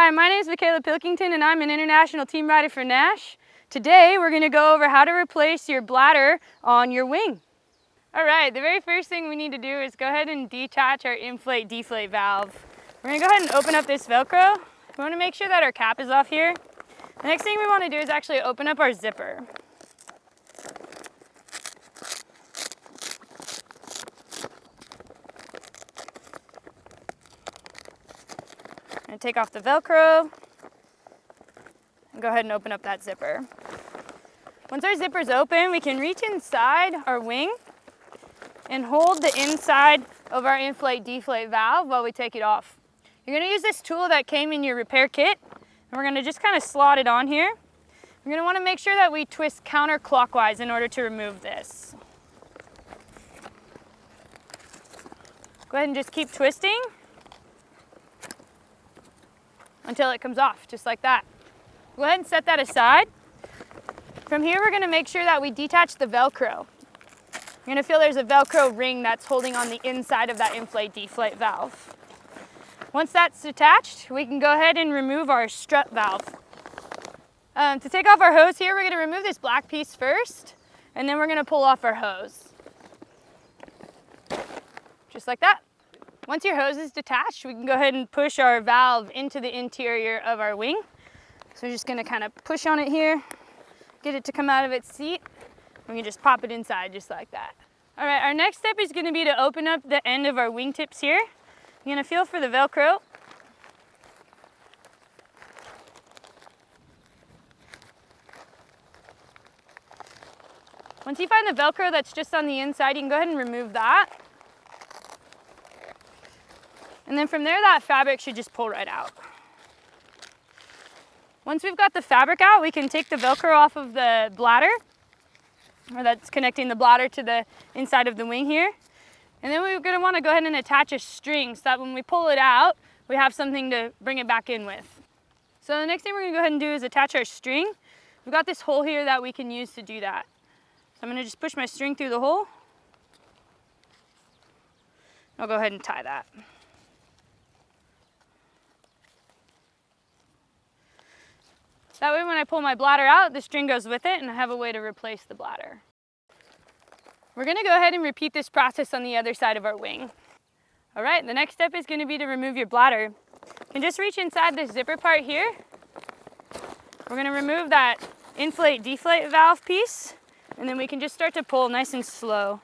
Hi, my name is Michaela Pilkenton and I'm an international team rider for Nash. Today we're going to go over how to replace your bladder on your wing. Alright, the very first thing we need to do is go ahead and detach our inflate-deflate valve. We're going to go ahead and open up this Velcro. We want to make sure that our cap is off here. The next thing we want to do is actually open up our zipper. I'm going to take off the Velcro and go ahead and open up that zipper. Once our zipper's open, we can reach inside our wing and hold the inside of our inflate-deflate valve while we take it off. You're going to use this tool that came in your repair kit, and we're going to just kind of slot it on here. We're going to want to make sure that we twist counterclockwise in order to remove this. Go ahead and just keep twisting until it comes off, just like that. Go ahead and set that aside. From here, we're going to make sure that we detach the Velcro. You're going to feel there's a Velcro ring that's holding on the inside of that inflate-deflate valve. Once that's detached, we can go ahead and remove our strut valve. To take off our hose here, we're going to remove this black piece first, and then we're going to pull off our hose. Just like that. Once your hose is detached, we can go ahead and push our valve into the interior of our wing. So we're just going to kind of push on it here, get it to come out of its seat. We can just pop it inside just like that. All right, our next step is going to be to open up the end of our wingtips here. You're going to feel for the Velcro. Once you find the Velcro that's just on the inside, you can go ahead and remove that. And then from there, that fabric should just pull right out. Once we've got the fabric out, we can take the Velcro off of the bladder, or that's connecting the bladder to the inside of the wing here. And then we're going to want to go ahead and attach a string so that when we pull it out, we have something to bring it back in with. So the next thing we're going to go ahead and do is attach our string. We've got this hole here that we can use to do that. So I'm going to just push my string through the hole. I'll go ahead and tie that. That way when I pull my bladder out, the string goes with it and I have a way to replace the bladder. We're going to go ahead and repeat this process on the other side of our wing. All right, the next step is going to be to remove your bladder. You can just reach inside this zipper part here. We're going to remove that inflate-deflate valve piece, and then we can just start to pull nice and slow.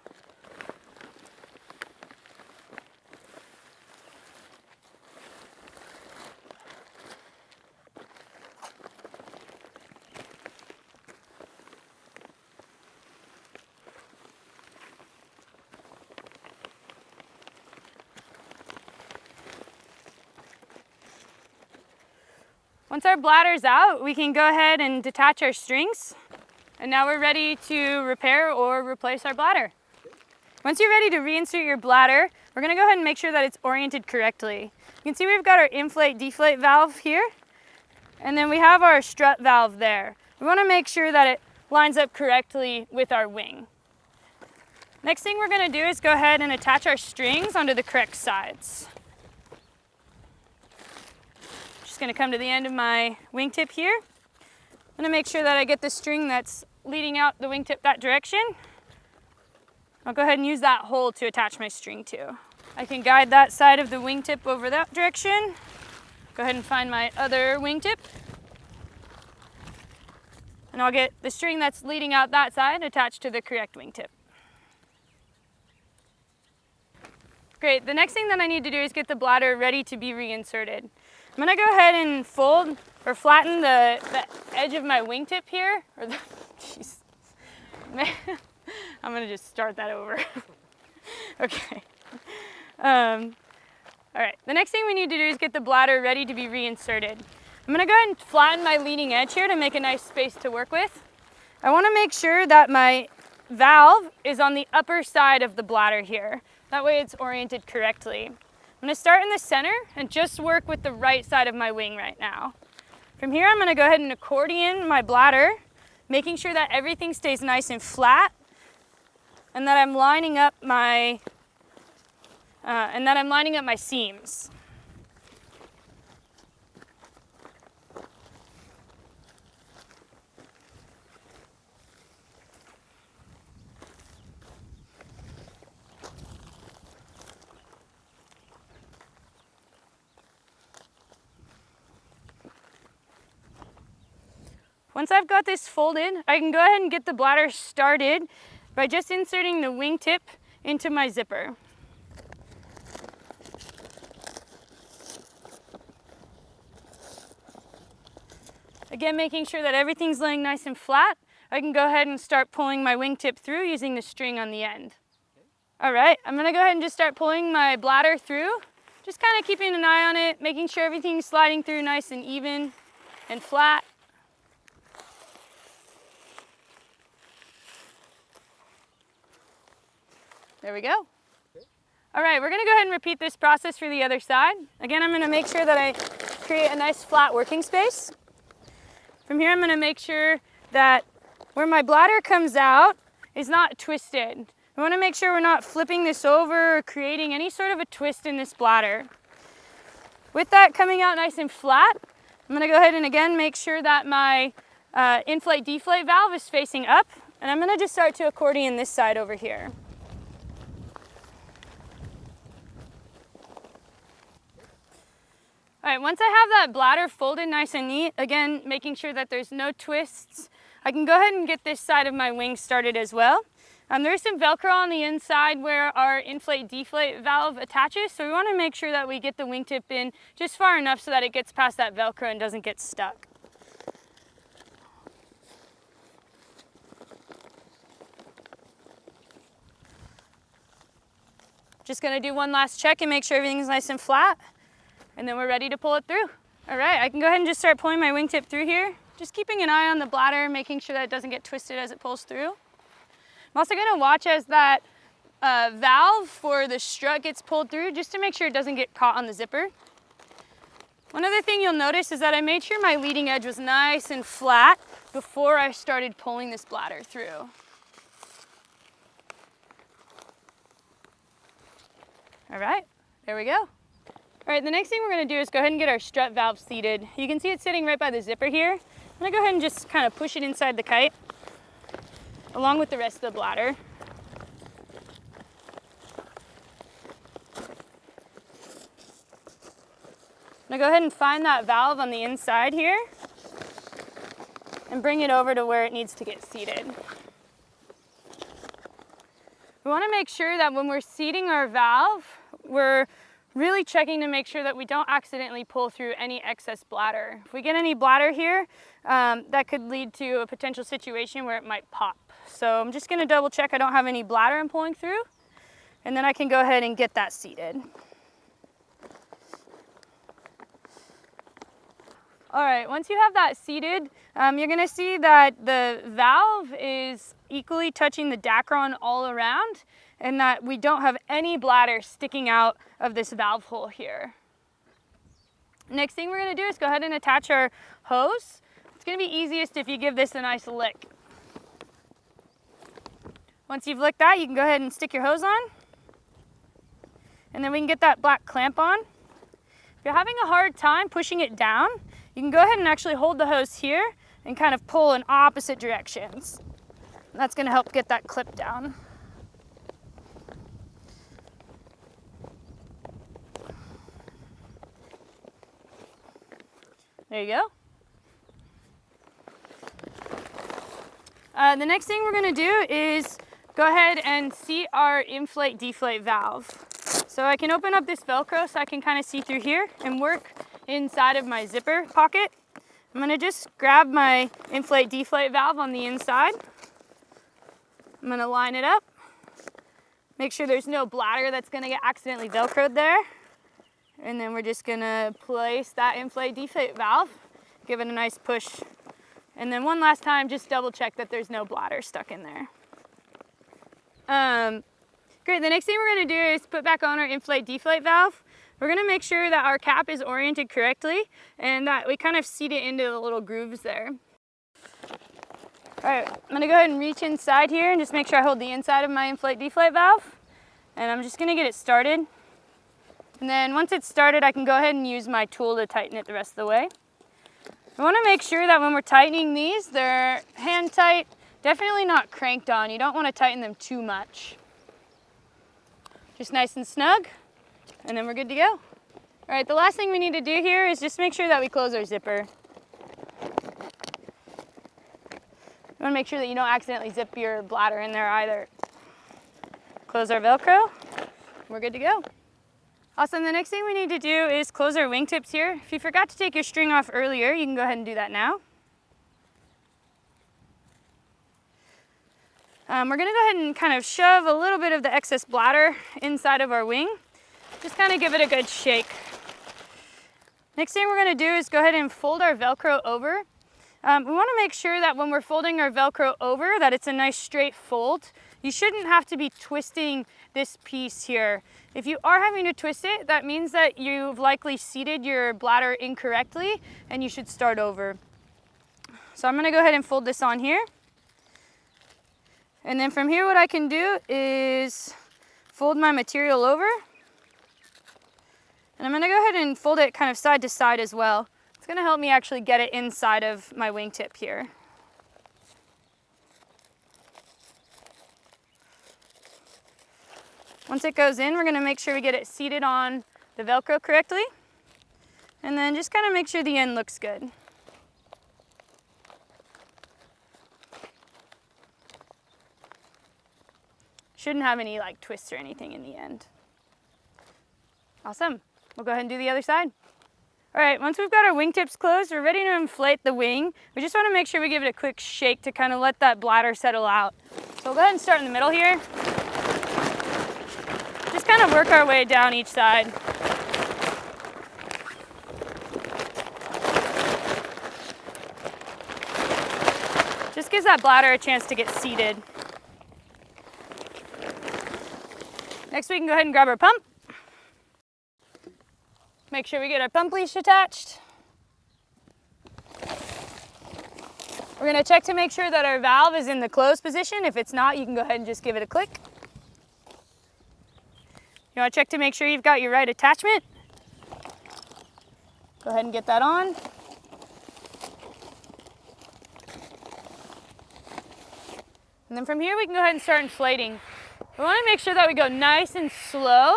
Once our bladder's out, we can go ahead and detach our strings. And now we're ready to repair or replace our bladder. Once you're ready to reinsert your bladder, we're going to go ahead and make sure that it's oriented correctly. You can see we've got our inflate-deflate valve here, and then we have our strut valve there. We want to make sure that it lines up correctly with our wing. Next thing we're going to do is go ahead and attach our strings onto the correct sides. Just going to come to the end of my wingtip here. I'm going to make sure that I get the string that's leading out the wingtip that direction. I'll go ahead and use that hole to attach my string to. I can guide that side of the wingtip over that direction. Go ahead and find my other wingtip. And I'll get the string that's leading out that side attached to the correct wingtip. Great, the next thing that I need to do is get the bladder ready to be reinserted. I'm going to go ahead and fold or flatten the edge of my wingtip here. Jeez. I'm going to just start that over. Okay. All right, the next thing we need to do is get the bladder ready to be reinserted. I'm going to go ahead and flatten my leading edge here to make a nice space to work with. I want to make sure that my valve is on the upper side of the bladder here. That way it's oriented correctly. I'm going to start in the center and just work with the right side of my wing right now. From here, I'm going to go ahead and accordion my bladder, making sure that everything stays nice and flat, and that I'm lining up my seams. once I've got this folded, I can go ahead and get the bladder started by just inserting the wingtip into my zipper. Again, making sure that everything's laying nice and flat, I can go ahead and start pulling my wingtip through using the string on the end. All right, I'm gonna go ahead and just start pulling my bladder through, just kind of keeping an eye on it, making sure everything's sliding through nice and even and flat. There we go. All right, we're gonna go ahead and repeat this process for the other side. Again, I'm gonna make sure that I create a nice flat working space. From here, I'm gonna make sure that where my bladder comes out is not twisted. We wanna make sure we're not flipping this over or creating any sort of a twist in this bladder. With that coming out nice and flat, I'm gonna go ahead and again make sure that my inflate-deflate valve is facing up, and I'm gonna just start to accordion this side over here. All right, once I have that bladder folded nice and neat, again, making sure that there's no twists, I can go ahead and get this side of my wing started as well. There's some Velcro on the inside where our inflate-deflate valve attaches, so we want to make sure that we get the wingtip in just far enough so that it gets past that Velcro and doesn't get stuck. Just going to do one last check and make sure everything's nice and flat, and then we're ready to pull it through. All right, I can go ahead and just start pulling my wingtip through here, just keeping an eye on the bladder, making sure that it doesn't get twisted as it pulls through. I'm also going to watch as that valve for the strut gets pulled through, just to make sure it doesn't get caught on the zipper. One other thing you'll notice is that I made sure my leading edge was nice and flat before I started pulling this bladder through. All right, there we go. All right, the next thing we're going to do is go ahead and get our strut valve seated. You can see it sitting right by the zipper here. I'm going to go ahead and just kind of push it inside the kite, along with the rest of the bladder. I'm going to go ahead and find that valve on the inside here and bring it over to where it needs to get seated. We want to make sure that when we're seating our valve, we're really checking to make sure that we don't accidentally pull through any excess bladder. If we get any bladder here, that could lead to a potential situation where it might pop. So I'm just going to double check I don't have any bladder I'm pulling through, and then I can go ahead and get that seated. All right, once you have that seated, you're going to see that the valve is equally touching the Dacron all around, and that we don't have any bladder sticking out of this valve hole here. Next thing we're going to do is go ahead and attach our hose. It's going to be easiest if you give this a nice lick. Once you've licked that, you can go ahead and stick your hose on, and then we can get that black clamp on. If you're having a hard time pushing it down, you can go ahead and actually hold the hose here and kind of pull in opposite directions. That's going to help get that clip down. There you go. The next thing we're going to do is go ahead and seat our inflate-deflate valve. So I can open up this Velcro so I can kind of see through here and work inside of my zipper pocket. I'm going to just grab my inflate-deflate valve on the inside. I'm going to line it up. Make sure there's no bladder that's going to get accidentally Velcroed there. And then we're just going to place that inflate-deflate valve, give it a nice push. And then one last time, just double check that there's no bladder stuck in there. Great, the next thing we're going to do is put back on our inflate-deflate valve. We're going to make sure that our cap is oriented correctly and that we kind of seat it into the little grooves there. All right, I'm going to go ahead and reach inside here and just make sure I hold the inside of my inflate-deflate valve. And I'm just going to get it started. And then once it's started, I can go ahead and use my tool to tighten it the rest of the way. I want to make sure that when we're tightening these, they're hand tight, definitely not cranked on. You don't want to tighten them too much. Just nice and snug, and then we're good to go. All right, the last thing we need to do here is just make sure that we close our zipper. want to make sure that you don't accidentally zip your bladder in there either. Close our Velcro. We're good to go. Awesome, the next thing we need to do is close our wingtips here. If you forgot to take your string off earlier, you can go ahead and do that now. We're gonna go ahead and kind of shove a little bit of the excess bladder inside of our wing. Just kind of give it a good shake. Next thing we're gonna do is go ahead and fold our Velcro over. We wanna make sure that when we're folding our Velcro over that it's a nice straight fold. You shouldn't have to be twisting this piece here. If you are having to twist it, that means that you've likely seated your bladder incorrectly and you should start over. So I'm gonna go ahead and fold this on here. And then from here what I can do is fold my material over. And I'm gonna go ahead and fold it kind of side to side as well. It's gonna help me actually get it inside of my wingtip here. Once it goes in, we're gonna make sure we get it seated on the Velcro correctly. And then just kind of make sure the end looks good. Shouldn't have any like twists or anything in the end. Awesome. We'll go ahead and do the other side. All right, once we've got our wingtips closed, we're ready to inflate the wing. We just want to make sure we give it a quick shake to kind of let that bladder settle out. So we'll go ahead and start in the middle here. Just kind of work our way down each side. Just gives that bladder a chance to get seated. Next we can go ahead and grab our pump. Make sure we get our pump leash attached. We're going to check to make sure that our valve is in the closed position. If it's not, you can go ahead and just give it a click. You want to check to make sure you've got your right attachment. Go ahead and get that on. And then from here we can go ahead and start inflating. We want to make sure that we go nice and slow.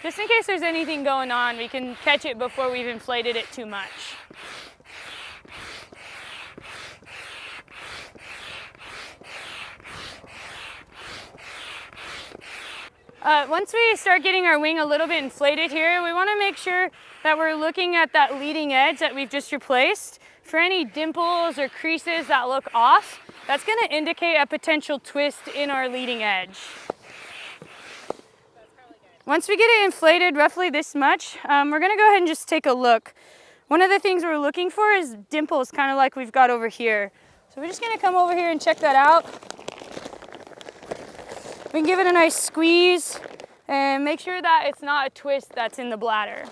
Just in case there's anything going on, we can catch it before we've inflated it too much. Once we start getting our wing a little bit inflated here, we want to make sure that we're looking at that leading edge that we've just replaced. For any dimples or creases that look off, that's going to indicate a potential twist in our leading edge. Once we get it inflated roughly this much, we're gonna go ahead and just take a look. One of the things we're looking for is dimples, kind of like we've got over here. So we're just gonna come over here and check that out. We can give it a nice squeeze and make sure that it's not a twist that's in the bladder.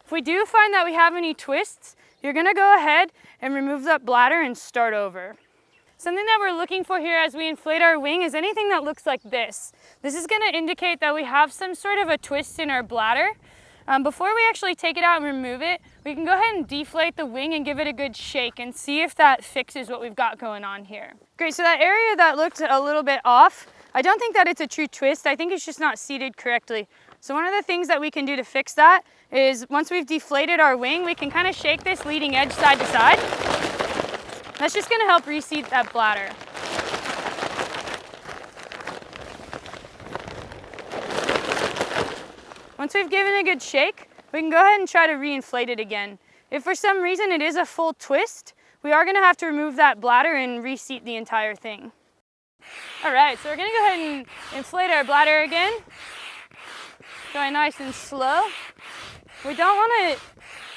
If we do find that we have any twists, you're gonna go ahead and remove that bladder and start over. Something that we're looking for here as we inflate our wing is anything that looks like this. This is going to indicate that we have some sort of a twist in our bladder. Before we actually take it out and remove it, we can go ahead and deflate the wing and give it a good shake and see if that fixes what we've got going on here. Great, so that area that looked a little bit off, I don't think that it's a true twist. I think it's just not seated correctly. So one of the things that we can do to fix that is once we've deflated our wing, we can kind of shake this leading edge side to side. That's just going to help reseat that bladder. Once we've given it a good shake, we can go ahead and try to re-inflate it again. If for some reason it is a full twist, we are going to have to remove that bladder and reseat the entire thing. All right, so we're going to go ahead and inflate our bladder again. Going nice and slow. We don't want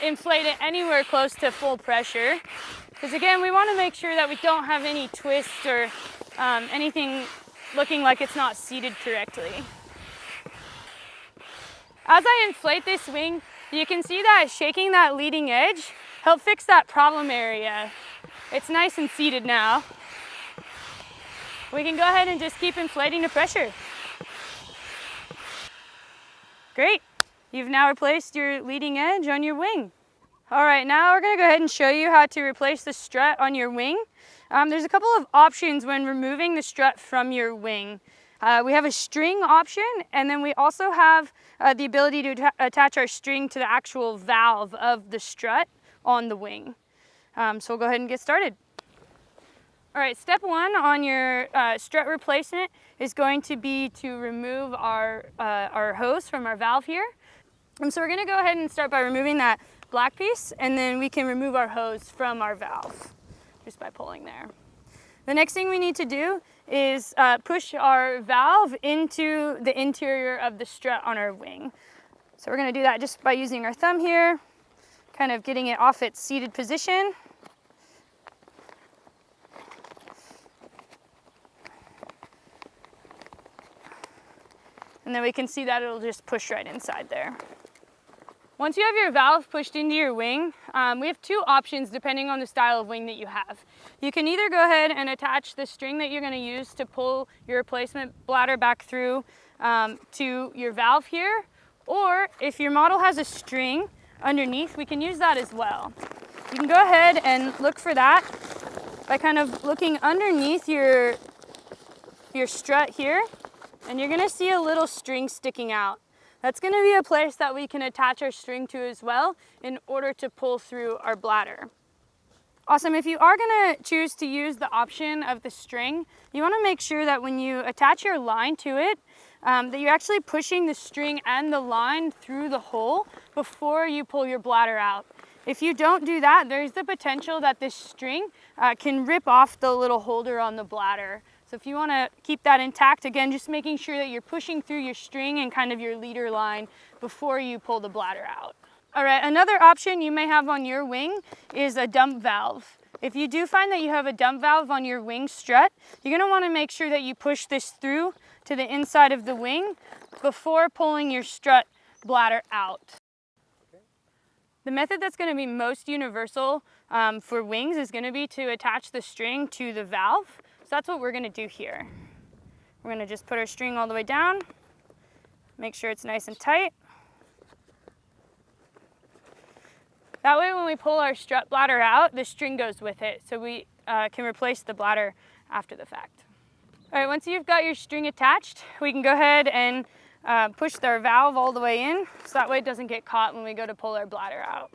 to inflate it anywhere close to full pressure. Because again, we want to make sure that we don't have any twists or anything looking like it's not seated correctly. As I inflate this wing, you can see that shaking that leading edge helped fix that problem area. It's nice and seated now. We can go ahead and just keep inflating the pressure. Great, you've now replaced your leading edge on your wing. All right, now we're gonna go ahead and show you how to replace the strut on your wing. There's a couple of options when removing the strut from your wing. We have a string option, and then we also have the ability to attach our string to the actual valve of the strut on the wing. So we'll go ahead and get started. All right, step one on your strut replacement is going to be to remove our hose from our valve here. And so we're gonna go ahead and start by removing that black piece, and then we can remove our hose from our valve just by pulling there. The next thing we need to do is push our valve into the interior of the strut on our wing. So we're gonna do that just by using our thumb here, kind of getting it off its seated position. And then we can see that it'll just push right inside there. Once you have your valve pushed into your wing, we have two options depending on the style of wing that you have. You can either go ahead and attach the string that you're going to use to pull your replacement bladder back through to your valve here, or if your model has a string underneath, we can use that as well. You can go ahead and look for that by kind of looking underneath your strut here, and you're going to see a little string sticking out. That's going to be a place that we can attach our string to as well in order to pull through our bladder. Awesome. If you are going to choose to use the option of the string, you want to make sure that when you attach your line to it, that you're actually pushing the string and the line through the hole before you pull your bladder out. If you don't do that, there's the potential that this string can rip off the little holder on the bladder. So if you want to keep that intact, again, just making sure that you're pushing through your string and kind of your leader line before you pull the bladder out. All right, another option you may have on your wing is a dump valve. If you do find that you have a dump valve on your wing strut, you're going to want to make sure that you push this through to the inside of the wing before pulling your strut bladder out. The method that's going to be most universal for wings is going to be to attach the string to the valve. So that's what we're going to do here. We're going to just put our string all the way down, make sure it's nice and tight. That way when we pull our strut bladder out, the string goes with it, so we can replace the bladder after the fact. All right, once you've got your string attached, we can go ahead and push our valve all the way in, so that way it doesn't get caught when we go to pull our bladder out.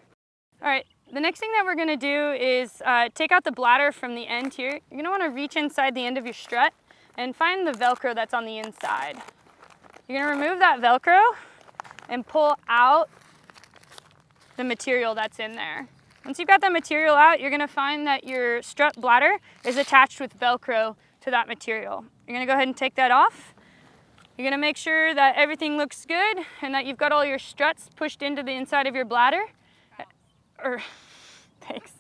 All right, the next thing that we're going to do is take out the bladder from the end here. You're going to want to reach inside the end of your strut and find the Velcro that's on the inside. You're going to remove that Velcro and pull out the material that's in there. Once you've got that material out, you're going to find that your strut bladder is attached with Velcro to that material. You're going to go ahead and take that off. You're going to make sure that everything looks good and that you've got all your struts pushed into the inside of your bladder. Thanks.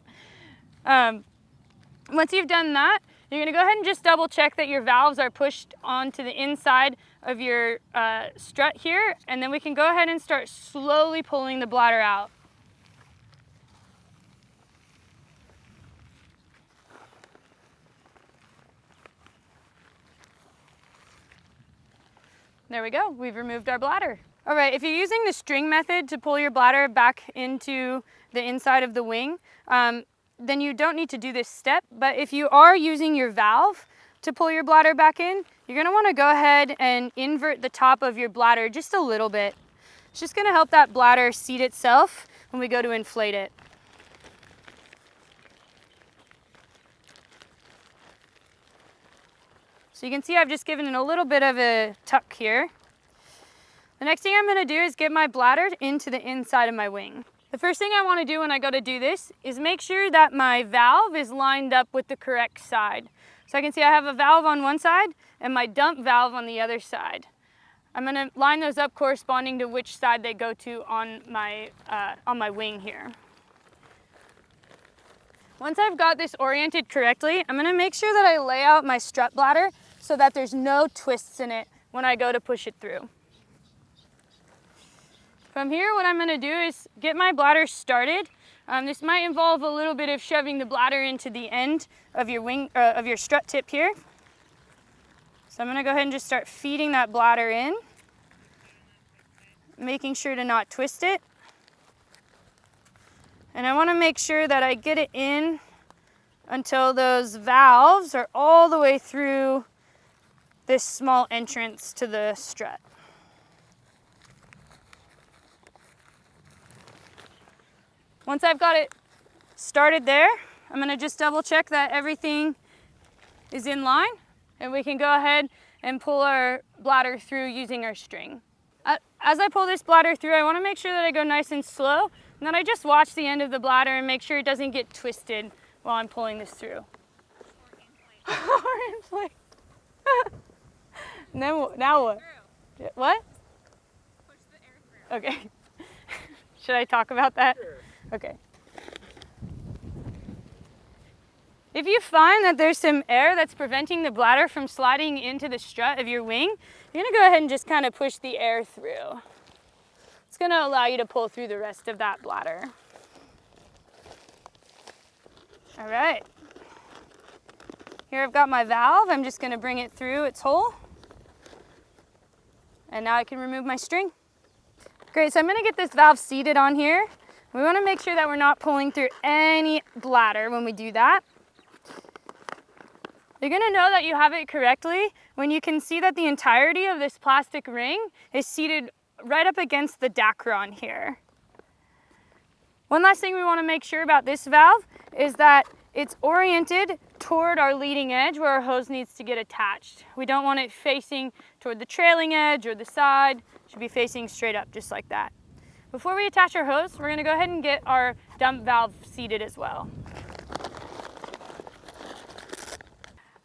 Once you've done that, you're going to go ahead and just double check that your valves are pushed onto the inside of your strut here, and then we can go ahead and start slowly pulling the bladder out. There we go, we've removed our bladder. All right, if you're using the string method to pull your bladder back into the inside of the wing, then you don't need to do this step. But if you are using your valve to pull your bladder back in, you're gonna wanna go ahead and invert the top of your bladder just a little bit. It's just gonna help that bladder seat itself when we go to inflate it. So you can see I've just given it a little bit of a tuck here. The next thing I'm going to do is get my bladder into the inside of my wing. The first thing I want to do when I go to do this is make sure that my valve is lined up with the correct side. So I can see I have a valve on one side and my dump valve on the other side. I'm going to line those up corresponding to which side they go to on my wing here. Once I've got this oriented correctly, I'm going to make sure that I lay out my strut bladder so that there's no twists in it when I go to push it through. From here, what I'm going to do is get my bladder started. This might involve a little bit of shoving the bladder into the end of your wing, of your strut tip here. So I'm going to go ahead and just start feeding that bladder in, making sure to not twist it. And I want to make sure that I get it in until those valves are all the way through this small entrance to the strut. Once I've got it started there, I'm going to just double check that everything is in line, and we can go ahead and pull our bladder through using our string. As I pull this bladder through, I want to make sure that I go nice and slow, and then I just watch the end of the bladder and make sure it doesn't get twisted while I'm pulling this through. Or inflate. And then now what? What? Push the air through. Okay. Should I talk about that? Sure. Okay. If you find that there's some air that's preventing the bladder from sliding into the strut of your wing, you're gonna go ahead and just kind of push the air through. It's gonna allow you to pull through the rest of that bladder. All right. Here I've got my valve. I'm just gonna bring it through its hole. And now I can remove my string. Great, so I'm gonna get this valve seated on here. We wanna make sure that we're not pulling through any bladder when we do that. You're gonna know that you have it correctly when you can see that the entirety of this plastic ring is seated right up against the dacron here. One last thing we wanna make sure about this valve is that it's oriented toward our leading edge where our hose needs to get attached. We don't want it facing toward the trailing edge or the side. It should be facing straight up, just like that. Before we attach our hose, we're gonna go ahead and get our dump valve seated as well.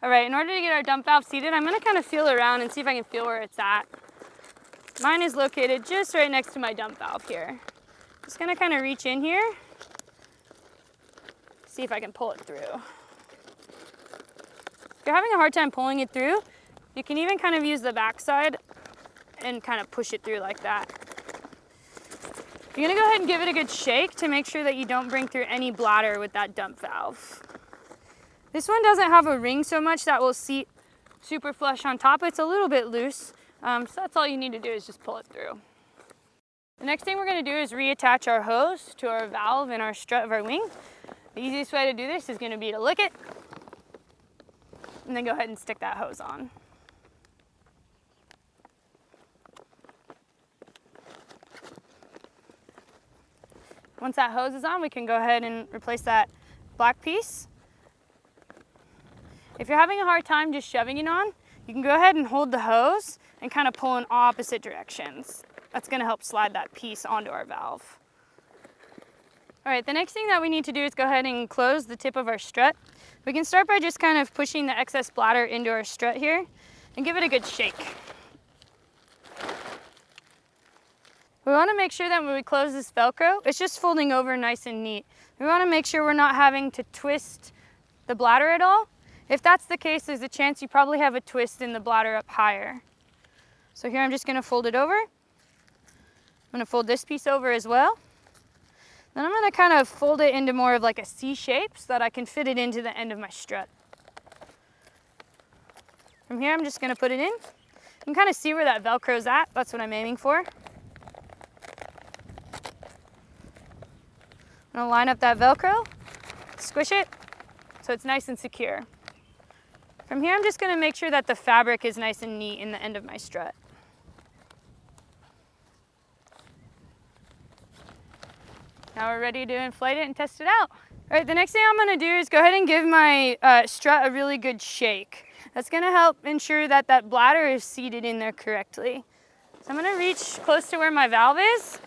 All right, in order to get our dump valve seated, I'm gonna kind of feel around and see if I can feel where it's at. Mine is located just right next to my dump valve here. Just gonna kind of reach in here, see if I can pull it through. If you're having a hard time pulling it through, you can even kind of use the backside and kind of push it through like that. You're gonna go ahead and give it a good shake to make sure that you don't bring through any bladder with that dump valve. This one doesn't have a ring so much that will seat super flush on top. It's a little bit loose, so that's all you need to do is just pull it through. The next thing we're gonna do is reattach our hose to our valve and our strut of our wing. The easiest way to do this is gonna be to lick it, and then go ahead and stick that hose on. Once that hose is on, we can go ahead and replace that black piece. If you're having a hard time just shoving it on, you can go ahead and hold the hose and kind of pull in opposite directions. That's gonna help slide that piece onto our valve. All right, the next thing that we need to do is go ahead and close the tip of our strut. We can start by just kind of pushing the excess bladder into our strut here and give it a good shake. We wanna make sure that when we close this Velcro, it's just folding over nice and neat. We wanna make sure we're not having to twist the bladder at all. If that's the case, there's a chance you probably have a twist in the bladder up higher. So here I'm just gonna fold it over. I'm gonna fold this piece over as well. Then I'm gonna kind of fold it into more of like a C shape so that I can fit it into the end of my strut. From here, I'm just gonna put it in. You can kind of see where that Velcro's at. That's what I'm aiming for. I'm gonna line up that Velcro, squish it, so it's nice and secure. From here, I'm just gonna make sure that the fabric is nice and neat in the end of my strut. Now we're ready to inflate it and test it out. All right, the next thing I'm gonna do is go ahead and give my strut a really good shake. That's gonna help ensure that that bladder is seated in there correctly. So I'm gonna reach close to where my valve is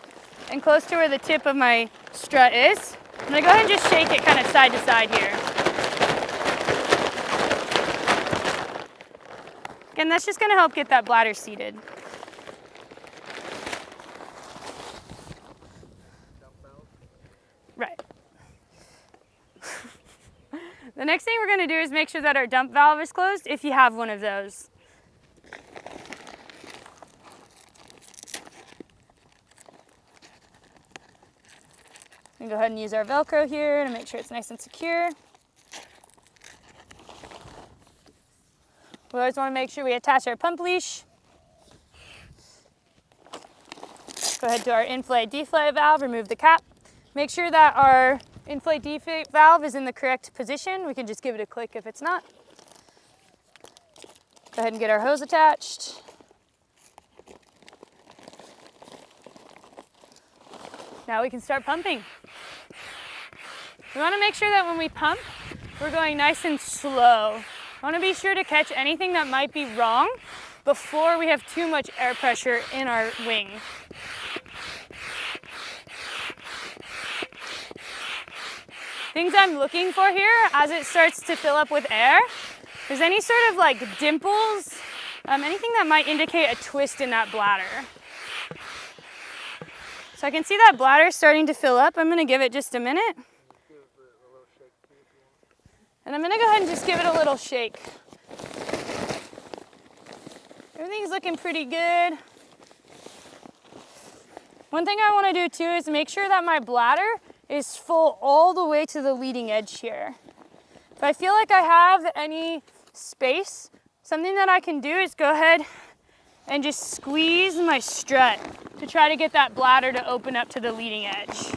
and close to where the tip of my strut is. I'm gonna go ahead and just shake it kind of side to side here. Again, that's just gonna help get that bladder seated. Right. The next thing we're gonna do is make sure that our dump valve is closed if you have one of those. We can go ahead and use our Velcro here to make sure it's nice and secure. We always want to make sure we attach our pump leash. Go ahead to our inflate-deflate valve, remove the cap. Make sure that our inflate-deflate valve is in the correct position. We can just give it a click if it's not. Go ahead and get our hose attached. Now we can start pumping. We want to make sure that when we pump, we're going nice and slow. I want to be sure to catch anything that might be wrong before we have too much air pressure in our wing. Things I'm looking for here as it starts to fill up with air, if there's any sort of like dimples, anything that might indicate a twist in that bladder. So I can see that bladder starting to fill up. I'm going to give it just a minute. And I'm going to go ahead and just give it a little shake. Everything's looking pretty good. One thing I want to do too is make sure that my bladder is full all the way to the leading edge here. If I feel like I have any space, something that I can do is go ahead and just squeeze my strut to try to get that bladder to open up to the leading edge.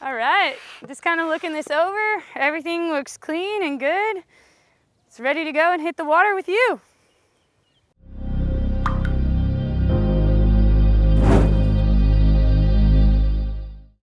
All right, just kind of looking this over. Everything looks clean and good. It's ready to go and hit the water with you.